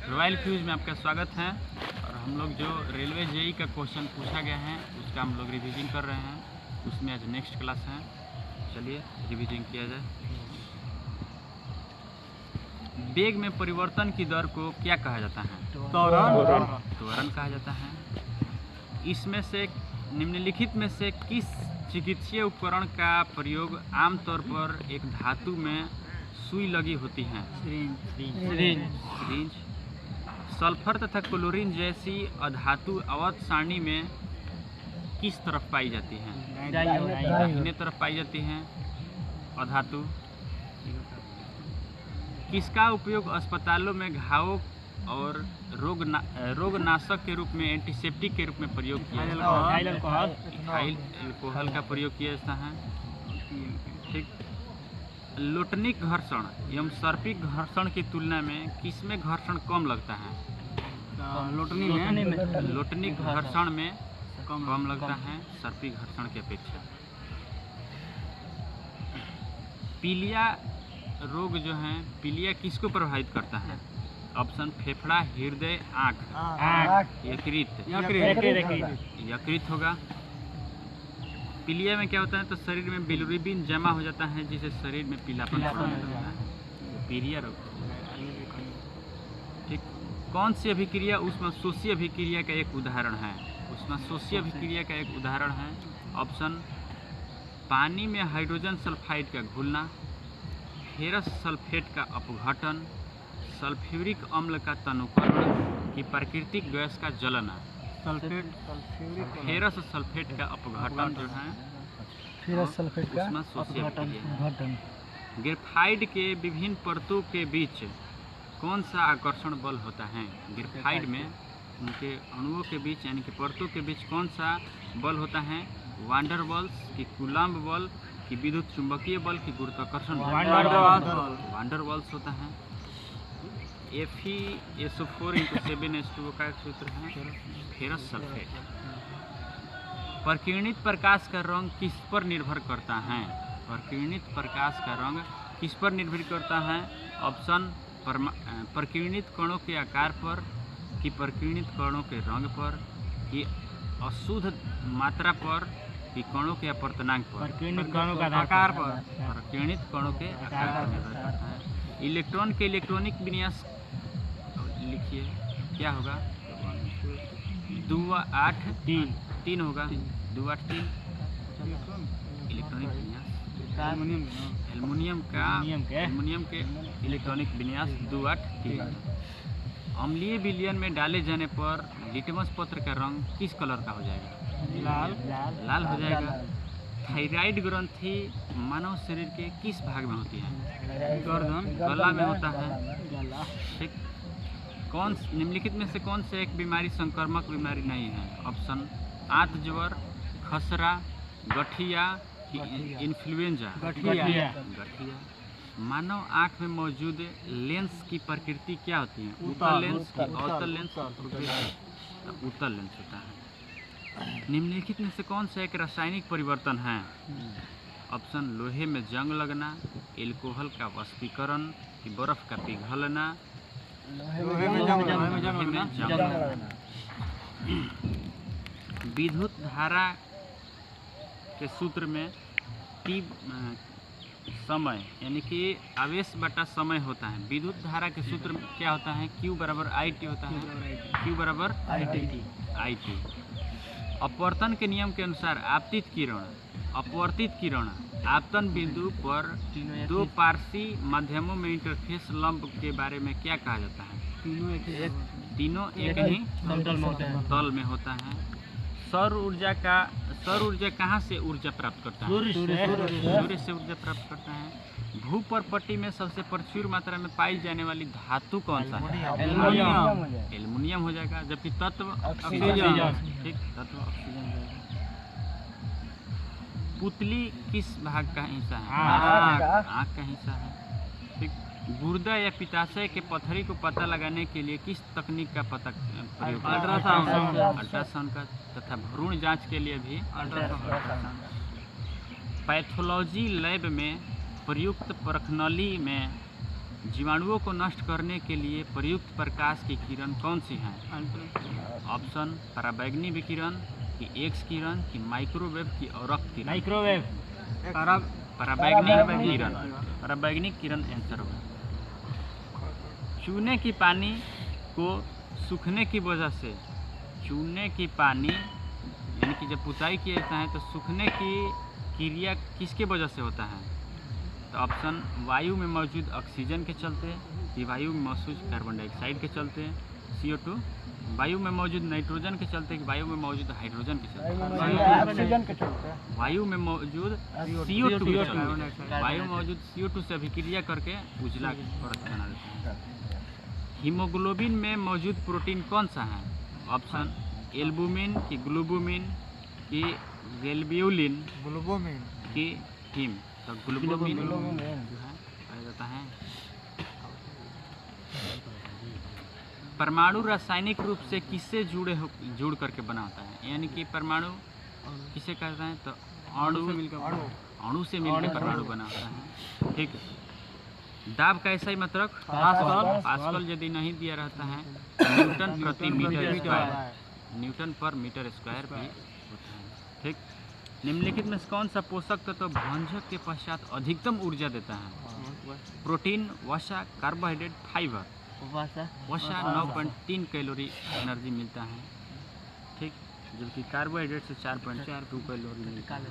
Royal cues में आपका स्वागत है। और हम लोग जो रेलवे जेई का क्वेश्चन पूछा गया है उसका हम लोग रिवीजन कर रहे हैं। उसमें आज नेक्स्ट क्लास है, चलिए रिवीजन किया जाए। वेग में परिवर्तन की दर को क्या कहा जाता है? त्वरण कहा जाता है। इसमें से निम्नलिखित में से किस चिकित्सीय उपकरण का प्रयोग आमतौर पर एक धातु में सुई लगी होती है? सिरिंज। सल्फर तथा क्लोरीन जैसी अधातु अवध सारणी में किस तरफ पाई जाती है? दाहिने तरफ पाई जाती हैं अधातु। किसका उपयोग अस्पतालों में घावों और रोगनाशक के रूप में एंटीसेप्टिक के रूप में प्रयोग किया जाता है? इथाइल अल्कोहल का प्रयोग किया जाता है। ठीक। लोटनिक घर्षण एवं सर्पिक घर्षण की तुलना में किसमें घर्षण कम लगता है? लोटनिक घर्षण में कम लगता है सर्पिक घर्षण की अपेक्षा। पीलिया रोग जो है, पीलिया किसको प्रभावित करता है? ऑप्शन फेफड़ा, हृदय, आँख, यकृत होगा। पीलिया में क्या होता है तो शरीर में बिलिरुबिन जमा हो जाता है जिससे शरीर में पीलापन होने लगता है। पीलिया रोग। ठीक। कौन सी अभिक्रिया ऊष्माशोषी अभिक्रिया का एक उदाहरण है? ऊष्माशोषी अभिक्रिया का एक उदाहरण है ऑप्शन पानी में हाइड्रोजन सल्फाइड का घुलना, फेरस सल्फेट का अपघटन, सल्फ्यूरिक अम्ल का तनुकरण की प्राकृतिक गैस का जलना। फेरस सल्फेट का अपघटन जो है, फेरस सल्फेट का अपघटन। ग्रेफाइट के विभिन्न परतों के बीच कौन सा आकर्षण बल होता है? ग्रेफाइट में उनके अणुओं के बीच यानी कि परतों के बीच कौन सा बल होता है? वांडर बल्स की कूलम्ब बल की विद्युत चुंबकीय बल की गुरुत्वाकर्षण बल? वांडर बल्स होता है। FeSO4 का सूत्र है फेरस सल्फेट। प्रकीर्णित प्रकाश का रंग किस पर निर्भर करता है? प्रकीर्णित प्रकाश का रंग किस पर निर्भर करता है? ऑप्शन प्रकीर्णित कणों के आकार पर, कि प्रकीर्णित कणों के रंग पर, कि अशुद्ध मात्रा पर, कि कणों के अपवर्तनांक पर? प्रकीर्णित कणों का आकार पर। प्रकीर्णित कणों के आकार पर निर्भर करता है। इलेक्ट्रॉन के इलेक्ट्रॉनिक विन्यास लिखिए, क्या होगा? 283 होगा। 283 इलेक्ट्रॉनिक विन्यास। एल्युमिनियम के इलेक्ट्रॉनिक विन्यास 283। अम्लीय विलयन में डाले जाने पर लिटमस पत्र का रंग किस कलर का हो जाएगा? लाल हो जाएगा। थायराइड ग्रंथि मानव शरीर के किस भाग में होती है? गला में होता है। ठीक। निम्नलिखित में से कौन से एक बीमारी संक्रामक बीमारी नहीं है? ऑप्शन आंत ज्वर, खसरा, गठिया, इन्फ्लुएंजा? गठिया। मानव आँख में मौजूद लेंस की प्रकृति क्या होती है? उत्तल लेंस, अवतल लेंस? उत्तल लेंस होता है। निम्नलिखित में से कौन सा एक रासायनिक परिवर्तन है? ऑप्शन लोहे में जंग लगना, एल्कोहल का वाष्पीकरण, कि बर्फ का पिघलना? लोहे में जंग लगना। विद्युत धारा के सूत्र में समय यानी कि आवेश बटा समय होता है। विद्युत धारा के सूत्र में क्या होता है? Q बराबर IT होता है। Q बराबर IT। अपवर्तन के नियम के अनुसार अपवर्तित किरण आपतन बिंदु पर दो पारसी माध्यमों में इंटरफेस लंब के बारे में क्या कहा जाता है? तीनों एक ही तल में होता है। सौर ऊर्जा कहाँ से ऊर्जा प्राप्त करता है? सूर्य से ऊर्जा प्राप्त करता है। भूपर्पट्टी में सबसे प्रचुर मात्रा में पाई जाने वाली धातु कौन सा है? एल्युमिनियम हो जाएगा। जबकि तत्व ऑक्सीजन। ठीक, तत्व ऑक्सीजन हो जाएगा। पुतली किस भाग का हिस्सा है? आँख का हिस्सा है। ठीक। गुर्दा या पित्ताशय के पथरी को पता लगाने के लिए किस तकनीक का प्रयोग? अल्ट्रासाउंड का। तथा भ्रूण जांच के लिए भी अल्ट्रासाउंड। पैथोलॉजी लैब में प्रयुक्त परखनली में जीवाणुओं को नष्ट करने के लिए प्रयुक्त प्रकाश की किरण कौन सी है? ऑप्शन पराबैंगनी विकिरण की एक्स किरण की माइक्रोवेव की अवरक्त किरण। माइक्रोवेव पराबैंगनी किरण, पराबैंगनी किरण आंसर होगा। चूने की पानी को सूखने की वजह से, चूने की पानी यानी कि जब पुताई किया जाता है तो सूखने की क्रिया किसके वजह से होता है? तो ऑप्शन वायु में मौजूद ऑक्सीजन के चलते, कि वायु में मौजूद कार्बन डाइऑक्साइड के चलते, CO2, वायु में मौजूद नाइट्रोजन के चलते, कि वायु में मौजूद हाइड्रोजन के चलते, वायु में मौजूद CO2 के चलते, वायु में मौजूद CO2 से अभिक्रिया करके उजला परत बना देते हैं। हीमोग्लोबिन में मौजूद प्रोटीन कौन सा है? ऑप्शन एल्बुमिन की ग्लोबुमिन की ग्लोब्यूलिन की हीम। तो ग्लोबुमिन जो है पाया जाता है। परमाणु रासायनिक रूप से किससे जुड़ करके बना होता है? यानी कि परमाणु किसे कहते हैं? तो अणु से मिलकर परमाणु बना होता है। ठीक है। दाब का ऐसा ही मात्रक पास्कल यदि नहीं दिया रहता है न्यूटन प्रति मीटर स्क्वायर, न्यूटन पर मीटर स्क्वायर भी होता है। ठीक। निम्नलिखित में कौन सा पोषक तत्व भंजक के पश्चात अधिकतम ऊर्जा देता है? प्रोटीन, वसा, कार्बोहाइड्रेट, फाइबर। वसा 9.3 कैलोरी एनर्जी मिलता है। ठीक। जबकि कार्बोहाइड्रेट से 4.2 कैलोरी मिलता है।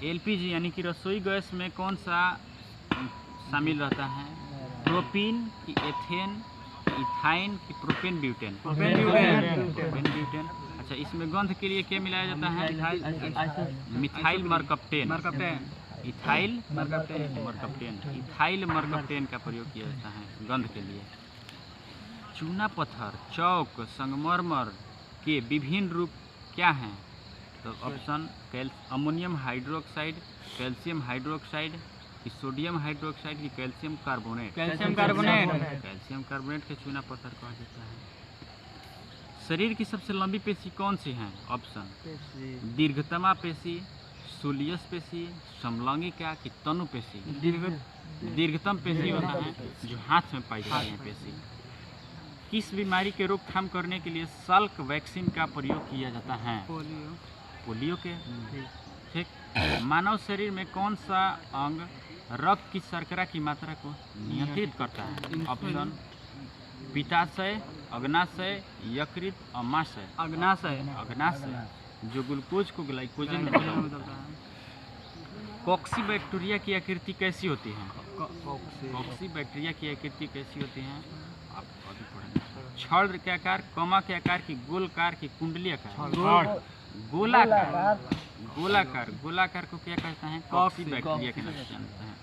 एलपीजी यानी कि रसोई गैस में कौन सा शामिल रहता है? प्रोपीन की एथेन, इथाइन की प्रोपेन ब्यूटेन। Propane butane. अच्छा, इसमें गंध के लिए क्या मिलाया जाता है? Methyl mercaptan. Ethyl mercaptan, ethyl mercaptan का प्रयोग किया जाता है गंध के लिए। चूना पत्थर, चौक, संगमरमर के विभिन्न रूप क्या हैं? तो option ammonium hydroxide, calcium hydroxide, कि सोडियम हाइड्रोक्साइड, की कैल्शियम कार्बोनेट। कैल्शियम कार्बोनेट के चूना पत्थर कहा जाता है। शरीर की सबसे लंबी पेशी कौन सी है? ऑप्शन दीर्घतमा पेशी, सोलियस पेशी, समलैंगिका की तनु पेशी। दीर्घतम पेशी होता है जो हाथ में पाई जाती है पेशी। किस बीमारी के रोकथाम करने के लिए सल्क वैक्सीन का प्रयोग किया जाता है? पोलियो के। ठीक। मानव शरीर में कौन सा अंग रक्त की शर्करा की मात्रा को नियंत्रित करता है? ऑप्शन पित्ताशय, अग्नाशय, यकृत, अमाशय। अग्नाशय जो ग्लूकोज को ग्लाइकोजन में बदलता है। कॉक्सी बैक्टीरिया की आकृति कैसी होती है? कॉक्सी बैक्टीरिया की आकृति कैसी होती है? आप अभी पढ़ेंगे। छड़ के आकार, कमा के आकार, की गोलाकार, की कुंडली आकार। गोलाकार को क्या कहते हैं? कॉक्सी बैक्टीरिया के नाम से जानते हैं।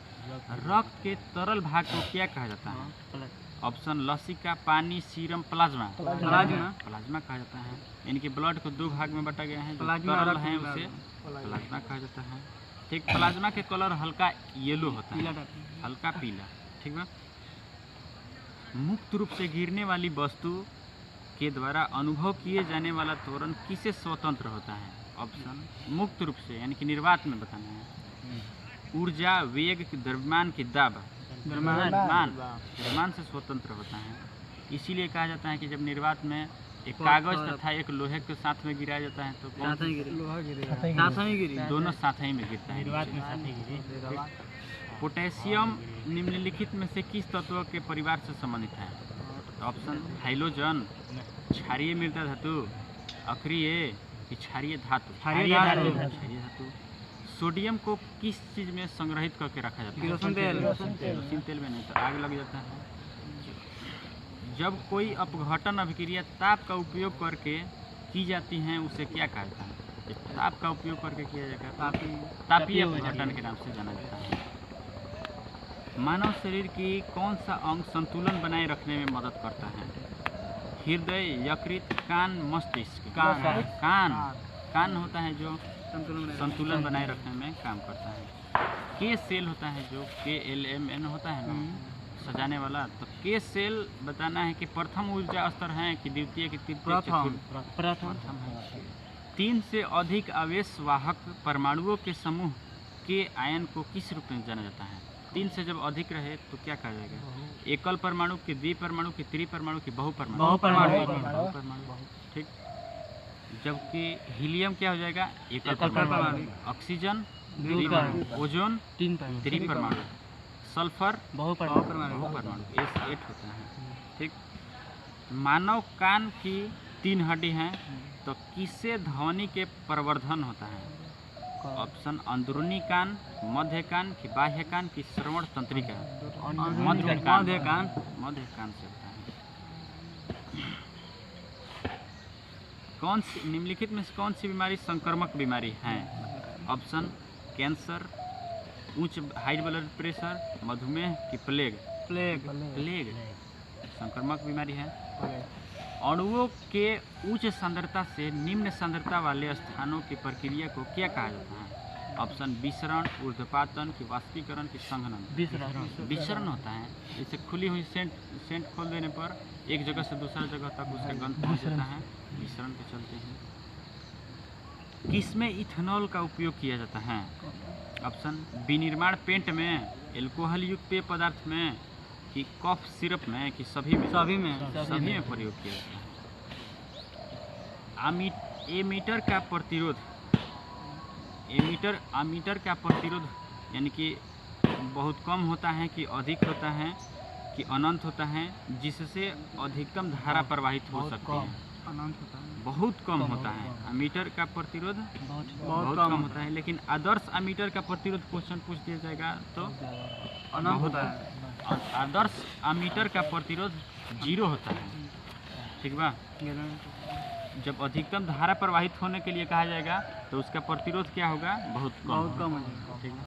रक्त के तरल भाग को क्या कहा जाता है? ऑप्शन लसिका, पानी, सीरम, प्लाज्मा कहा जाता है। यानी कि ब्लड को दो भाग में बांटा गया है। जो तरल है उसे प्लाज्मा कहा जाता है। ठीक। प्लाज्मा के कलर हल्का येलो होता है, हल्का पीला। ठीक है। मुक्त रूप से गिरने वाली वस्तु के द्वारा अनुभव किए जाने वाला त्वरण किसे स्वतंत्र होता है? ऑप्शन मुक्त रूप से यानी कि निर्वात में बताना है। ऊर्जा, वेग, द्रव्यमान की दाब, द्रव्यमान से स्वतंत्र होता है। इसीलिए कहा जाता है कि जब निर्वात में एक कागज तथा एक लोहे के साथ में गिराया जाता है तो दोनों साथ ही में गिरता है। पोटेशियम निम्नलिखित में से किस तत्व के परिवार से संबंधित है? ऑप्शन हाइलोजन, क्षारीय मृदा धातु, अक्रिय कि क्षारीय धातु। सोडियम को किस चीज़ में संग्रहित करके रखा जाता है? केरोसिन तेल में नहीं तो आग लग जाता है। जब कोई अपघटन अभिक्रिया ताप का उपयोग करके की जाती है उसे क्या कहा जाता है? ताप का उपयोग करके किया जाता है तापीय अपघटन के नाम से जाना जाता है। मानव शरीर की कौन सा अंग संतुलन बनाए रखने में मदद करता है? हृदय, यकृत, कान, मस्तिष्क। कान होता है जो संतुलन बनाए रखने में काम करता है। के सेल होता है जो KLMN होता है ना सजाने वाला, तो के सेल बताना है कि प्रथम ऊर्जा स्तर है कि द्वितीय की तृतीय? प्रथम है। 3 से अधिक आवेश वाहक परमाणुओं के समूह के आयन को किस रूप में जाना जाता है? 3 से जब अधिक रहे तो क्या कहा जाएगा? एकल परमाणु की, द्विपरमाणु की, त्रिपरमाणु की, बहुपरमाणु? बहुपरमाणु। ठीक। जबकि हीलियम क्या हो जाएगा? एकल परमाणु। ऑक्सीजन द्विपरमाणु, ओजोन त्रिपरमाणु, सल्फर बहुपरमाणु, S8 होता है। ठीक। मानव कान की 3 हड्डी हैं, तो किससे ध्वनि के प्रवर्धन होता है? ऑप्शन अंदरूनी कान, मध्य कान की, बाह्य कान की, श्रवण तंत्रिका? मध्य कान से होता है। कौन सी निम्नलिखित में से कौन सी बीमारी संक्रामक बीमारी है? ऑप्शन कैंसर, उच्च हाई ब्लड प्रेशर, मधुमेह की प्लेग? प्लेग संक्रामक बीमारी है। अणुओं के उच्च सांद्रता से निम्न सांद्रता वाले स्थानों की प्रक्रिया को क्या कहा जाता है? ऑप्शन विसरण, ऊर्ध्वपातन की, वाष्पीकरण की, संघनन? विसरण होता है। जैसे खुली हुई सेंट खोल देने पर एक जगह से दूसरा जगह तक उसका गंध पहुंच जाता है, विसरण के चलते हैं। किसमें इथेनॉल का उपयोग किया जाता है? ऑप्शन विनिर्माण पेंट में, एल्कोहल युक्त पेय पदार्थ में, कि कफ सिरप में, कि सभी में प्रयोग किया जाता है। एमीटर का प्रतिरोध, अमीटर का प्रतिरोध यानी कि बहुत कम होता है कि अधिक होता है कि अनंत होता है, जिससे अधिकतम धारा प्रवाहित हो सकती है? अनंत होता है। बहुत कम होता है। अमीटर का प्रतिरोध बहुत कम होता है। लेकिन आदर्श अमीटर का प्रतिरोध क्वेश्चन पूछ दिया जाएगा तो अनंत होता है। आदर्श अमीटर का प्रतिरोध 0 होता है। ठीक बा? जब अधिकतम धारा प्रवाहित होने के लिए कहा जाएगा तो उसका प्रतिरोध क्या होगा? बहुत कम हो जाएगा। ठीक है।